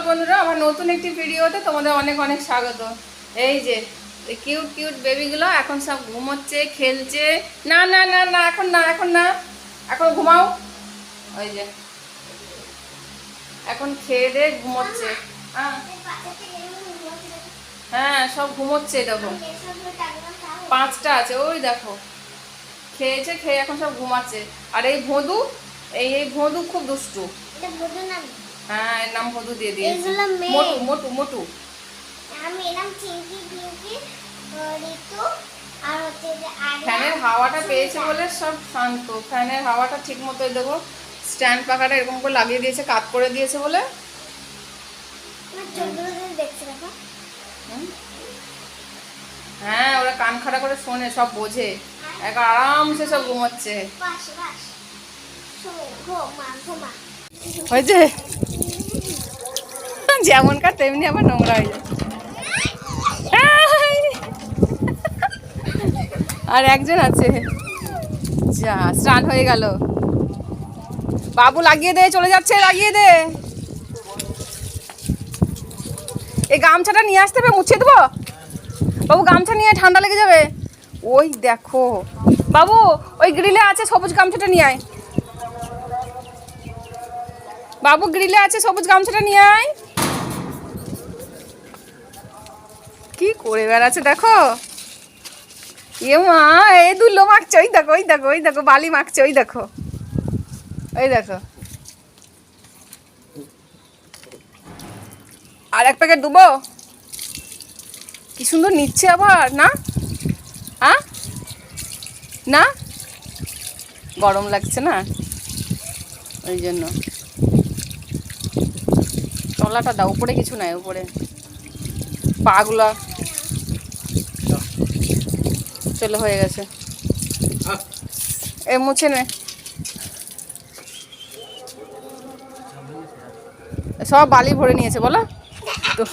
বন্ধুরা, আমার নতুন একটি ভিডিওতে তোমাদের অনেক অনেক স্বাগত। এই যে কিউট কিউট বেবিগুলো এখন সব ঘুমোচ্ছে, খেলছে। না না না না, এখন না, এখন না, এখন ঘুমাও। ওই যে এখন খেয়ে দিয়ে ঘুমোচ্ছে। হ্যাঁ, সব ঘুমোচ্ছে। দেখো 5টা আছে, ওই দেখো খেয়েছে, খেয়ে এখন সব ঘুমাচ্ছে। আর এই ভদু, এই ভদু খুব দুষ্টু। হ্যাঁ, এর নাম ভদু দিয়ে দিয়েছে। মোটু মোটু মোটু। ফ্যানের হাওয়াটা পেয়েছে বলে সব শান্ত। ফ্যানের হাওয়াটা ঠিক মতো দেবো, স্ট্যান্ড পাখাটা এরকম করে লাগিয়ে দিয়েছে, কাত করে দিয়েছে বলে। হ্যাঁ, ওরা কান খাড়া করে শোনে, সব বোঝে, এখন আরামসে সব ঘুমাচ্ছে। হয়েছে যেমনকার তেমনি আবার নোংরা হয়ে যায়। আর একজন আছে, যা স্নান হয়ে গেল। বাবু লাগিয়ে দে, চলে যাচ্ছে, লাগিয়ে দে। এই গামছাটা নিয়ে আসতে হবে, মুছে দেবো। বাবু গামছা নিয়ে, ঠান্ডা লেগে যাবে। ওই দেখো বাবু, ওই গ্রিলে আছে, সবুজ গামছাটা নিয়ে আয়। বাবু গ্রিলে আছে, সবুজ গামছাটা নিয়ে আয়। কি করে বেড়াচ্ছে দেখো। এ মা, এই দুলো মাখছে, ওই দেখো, ওই দেখো, ওই দেখো বালি মাখছে, ওই দেখো, ওই দেখো। আর এক প্যাকেট দেবো। কি সুন্দর নিচ্ছে আবার, না না, গরম লাগছে না, ওই জন্য। তলাটা দাও, উপরে কিছু নাই, উপরে পাগুলা। চলো, হয়ে গেছে। এ মুছে নে, সব বালি ভরে নিয়েছে বলো তো।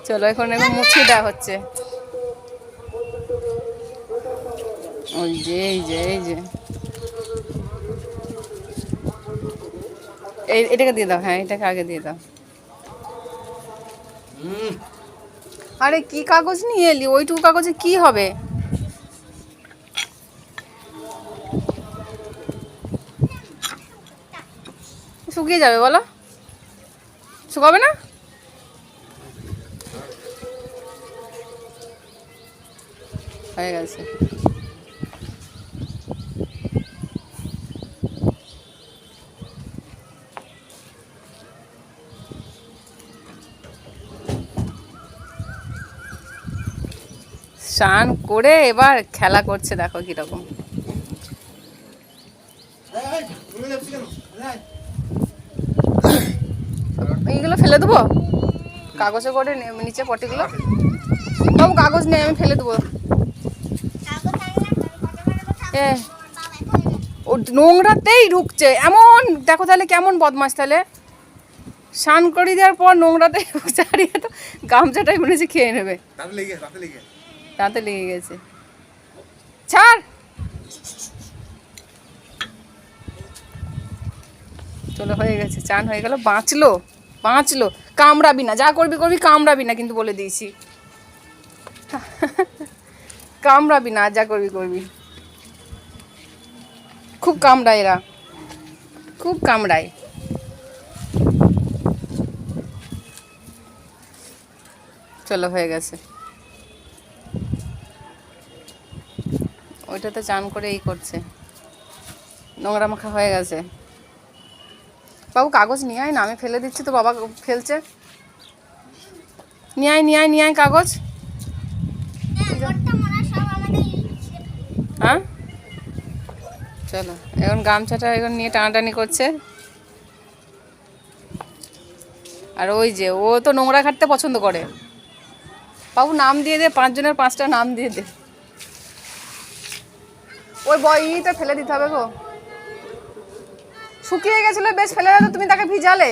চলো, এখন মুছিয়ে দেওয়া হচ্ছে। ওই যে এই যে এই যে এটাকে দিয়ে দাও। হ্যাঁ, এটাকে আগে দিয়ে দাও। আরে কি কাগজ নিয়ে এলি? ওইটুকু কাগজে কি হবে? শুকিয়ে যাবে বলো, শুকাবে না? হয়ে গেছে। স্নান করে এবার খেলা করছে, দেখো কিরকম। এইগুলো ফেলে দেবো, কাগজে করে নিচে পটিগুলো। বাবু কাগজ নেই, আমি ফেলে দেবো। ও নোংরাতেই ঢুকছে এমন, দেখো তাহলে কেমন বদমাস। তাহলে স্নান করে দেওয়ার পর নোংরাতেই ঢুকছে। আর তো গামছাটাই মনে হচ্ছে খেয়ে নেবে। তাতে লেগে গেছে, ছাড়। চলো, হয়ে গেছে, চান হয়ে গেল। বাঁচলো, বাঁচলো। কামড়াবি না, যা করবি করবি, কামড়াবি না কিন্তু, বলে দিয়েছি। কামড়াবি না, যা করবি করবি। খুব কামড়ায় এরা, খুব কামড়ায়। চলো, হয়ে গেছে। ওইটাতে চান করে এই করছে, নোংরা মাখা হয়ে গেছে। বাবু কাগজ নিয়ে আয় না, আমি ফেলে দিচ্ছি তো, বাবা ফেলছে। নিয়ে আয়, নিয়ে আয়, নিয়ে আয় কাগজ। হ্যাঁ, চলো, এখন গামছাটা এখন নিয়ে টানাটানি করছে। আর ওই যে ও তো নোংরা ঘাটতে পছন্দ করে। বাবু নাম দিয়ে দে, 5 জনের 5টা নাম দিয়ে দে। ওই বইটা ফেলে দিতে হবে গো, শুকিয়ে গেছিল বেশ, ফেলে দাও। তুমি তাকে ভিজালে।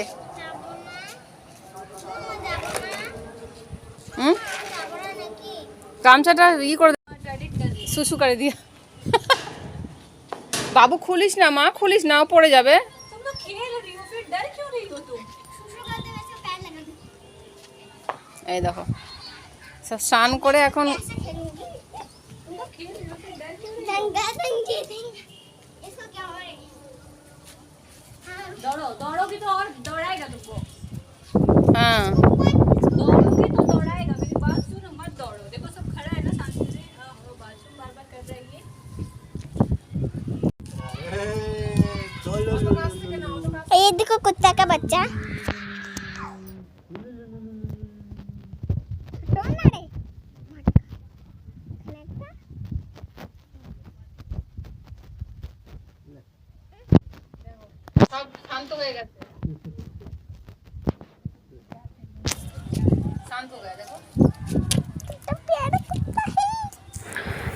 গামছাটা করে শুশু করে দিয়ে। বাবু খুলিস না মা, খুলিস না, পড়ে যাবে। এই দেখো সব স্নান করে এখন हाँ दौड़ोगे तो दौड़ाएगा, मेरी बात सुनो, मत दौड़ो। देखो सब खड़ा है ना शांति से, बाथरूम बार बार कर रहा है ये। ये देखो कुत्ता का बच्चा। সব শান্ত হয়ে গেছে, শান্ত হয়ে গেছে দেখো।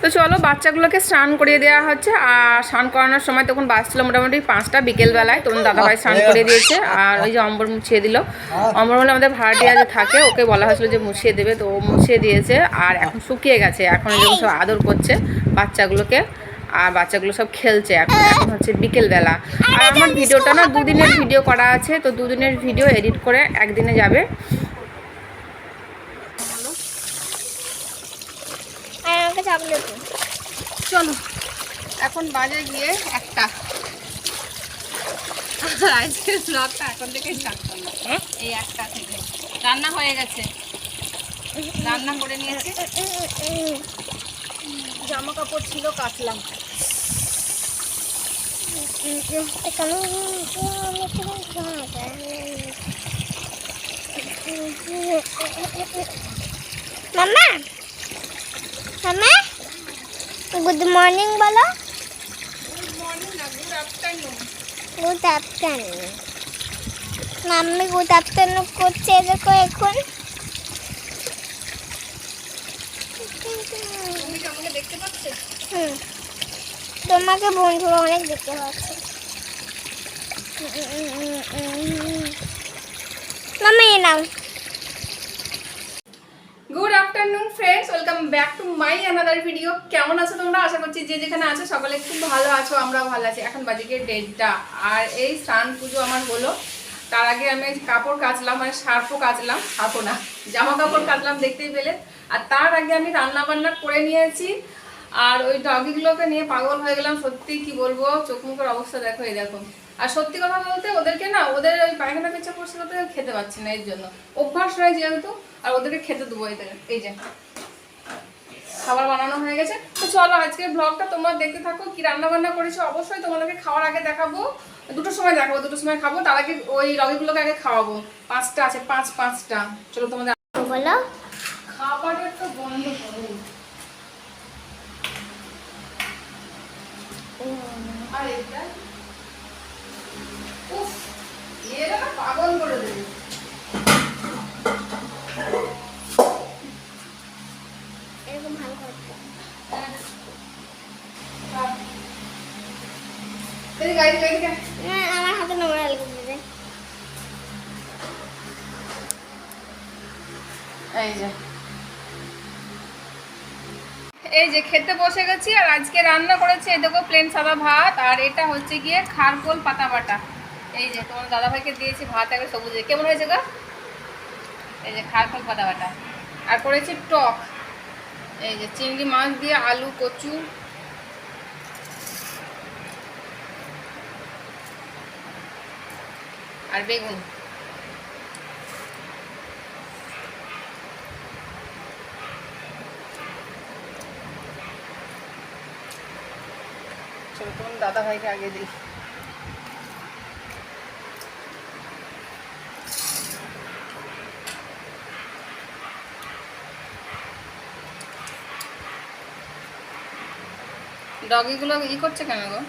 তো চলো বাচ্চাগুলোকে স্নান করিয়ে দেওয়া হচ্ছে। আর স্নান করানোর সময় তখন বাজছিল মোটামুটি 5টা বিকেলবেলায়। তখন দাদাভাই স্নান করে দিয়েছে আর ওই যে অম্বর মুছিয়ে দিল। অম্বর বলে আমাদের ভাড়াটিয়া যে থাকে, ওকে বলা হয়েছিল যে মুছিয়ে দেবে, তো ও মুছিয়ে দিয়েছে। আর এখন শুকিয়ে গেছে, এখন এই সব আদর করছে বাচ্চাগুলোকে। আর বাচ্চাগুলো সব খেলছে। এখন এখন হচ্ছে বিকেলবেলা। আর আমার ভিডিওটা না 2 দিনের ভিডিও করা আছে, তো 2 দিনের ভিডিও এডিট করে একদিনে যাবে। চলো এখন বাজে গিয়ে 1টা। আজকের ব্লগটা এখন থেকে স্টার্ট করলাম, এই 1টা থেকে। রান্না হয়ে গেছে, রান্না করে নিয়েছি, জামা কাপড় ছিল কাচলাম। मामा मामा गुड मॉर्निंग बोलो। Good afternoon. Mummy good afternoon করছে, দেখো এখন। দেখতে পাচ্ছে, তোমাকে বন্ধুরা অনেক দেখতে পাচ্ছে। মাম্মি এই নাও। Good afternoon friends, welcome back to my another video. কেমন আছো তোমরা? আশা করছি যে যেখানে আছো সকলে খুব ভালো আছো, আমরাও ভালো আছি। এখন বাজে গিয়ে 1:30 আর এই স্নান পুজো আমার হলো। তার আগে আমি কাপড় কাচলাম, মানে সার্ফও কাচলাম, সার্ফও না, জামা কাপড় কাচলাম দেখতেই পেলে। আর তার আগে আমি রান্না বান্না করে নিয়েছি। আর ওই ডগিগুলোকে নিয়ে পাগল হয়ে গেলাম, সত্যি কি বলবো, চোখ মুখের অবস্থা দেখো, এই দেখো। আর সত্যি কথা বলতে ওদেরকে না, ওদের ওই পায়খানা পেচ্ছা করছে, ওদের খেতে পাচ্ছি না, এর জন্য অভ্যাস নয় যেহেতু। আর ওদেরকে খেতে দেবো, এই যে খাবার বানানো হয়ে গেছে। তো চলো আজকের ব্লগটা তোমরা দেখতে থাকো। কি রান্না বান্না করেছো অবশ্যই তোমাদেরকে খাওয়ার আগে দেখাবো, 2টোর সময় দেখাবো, 2টোর সময় খাবো। তার আগে ওই রবিগুলোকে আগে খাওয়াবো। 5টা আছে, 5টা। চলো তোমাদের বলো। খাবারের তো বন্ধ করো। আর এটা উফ, এরা না পাগল করে দেবে। এরকম ভালো করতে আমার হাতে নোংরা লেগে যায়। এই যে খেতে বসে গেছি। আর আজকে রান্না করেছি এই দেখো প্লেন সাদা ভাত, আর এটা হচ্ছে গিয়ে খারকোল পাতা বাটা। এই যে তোমার দাদাভাইকে দিয়েছি ভাত, আগে সবুজে। কেমন হয়েছে গো? এই যে খারকোল পাতা বাটা। আর করেছি টক, এই যে চিংড়ি মাছ দিয়ে আলু, কচু, আর বেগুন। চলো তোমার দাদাভাইকে আগে দিই। ডগিগুলো ই করছে কেন গো?